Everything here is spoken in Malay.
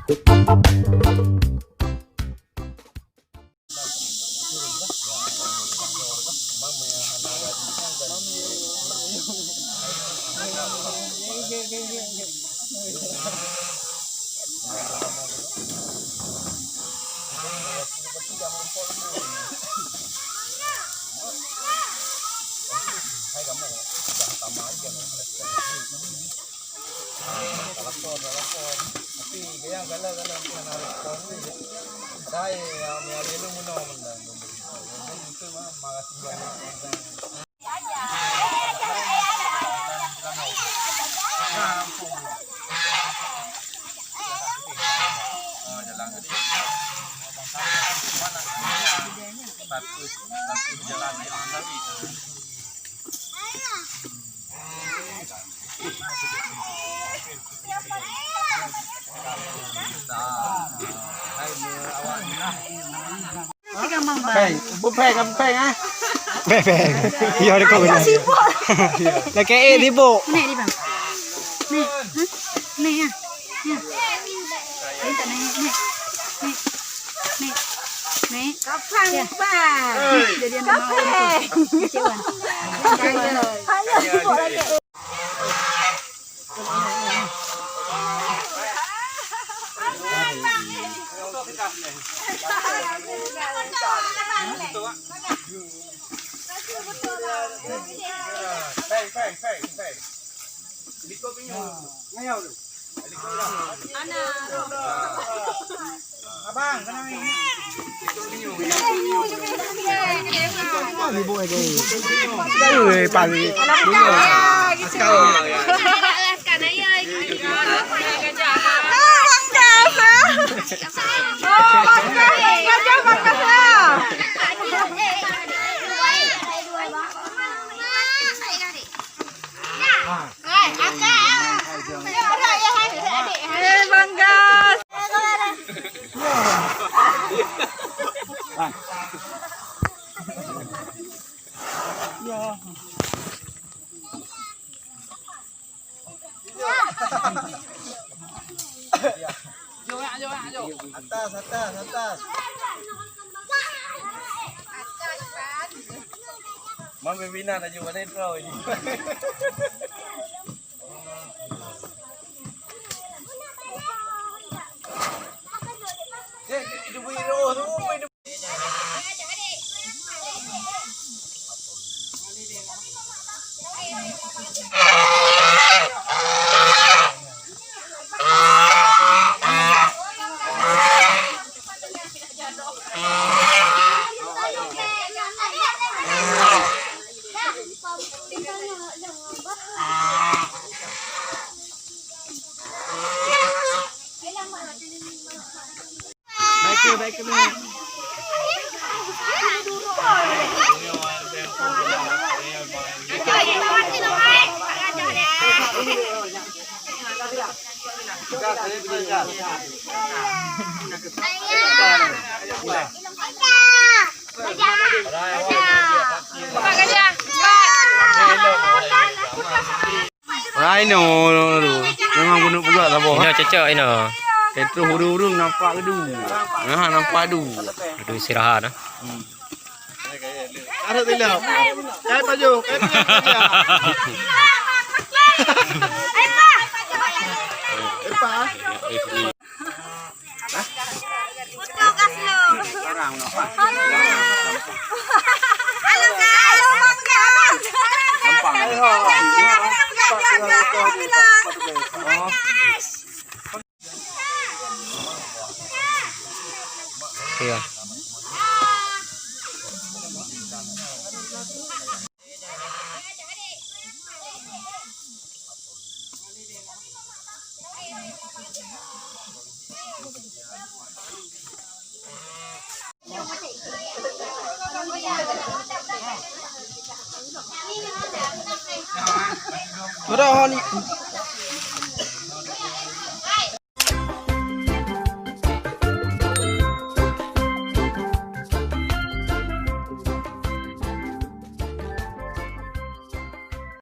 Tapi kaya galah-galah na respond dahil may alilo mo naman lang. Ito makasigan Buffet kan buffet ah. Bebek. Iya ada kau benar. Lah kayak di bu. Nih di bang. Nih, nih ya. Ya. Ini tak nih. Nih. Nih. Nih. Kapan bang? Jadi anda mau kecewan. Ayo buat lagi. Abang, kenapa ini? Ibu aja. Dah pagi. Atas. Mang pimpinan aja mana itu ini. Itu biru tu, itu. Baik ke ni. Ini memang gunung pula tak boh. Ini cecok ini. Itu hurung nampak kedu. Nah nampak adu. Aduh istirahat dah. Ada tidak? Kait baju. Epa. Betul kaslo. Barang apa? Halo guys. Gampang. Iya. Berapa ni?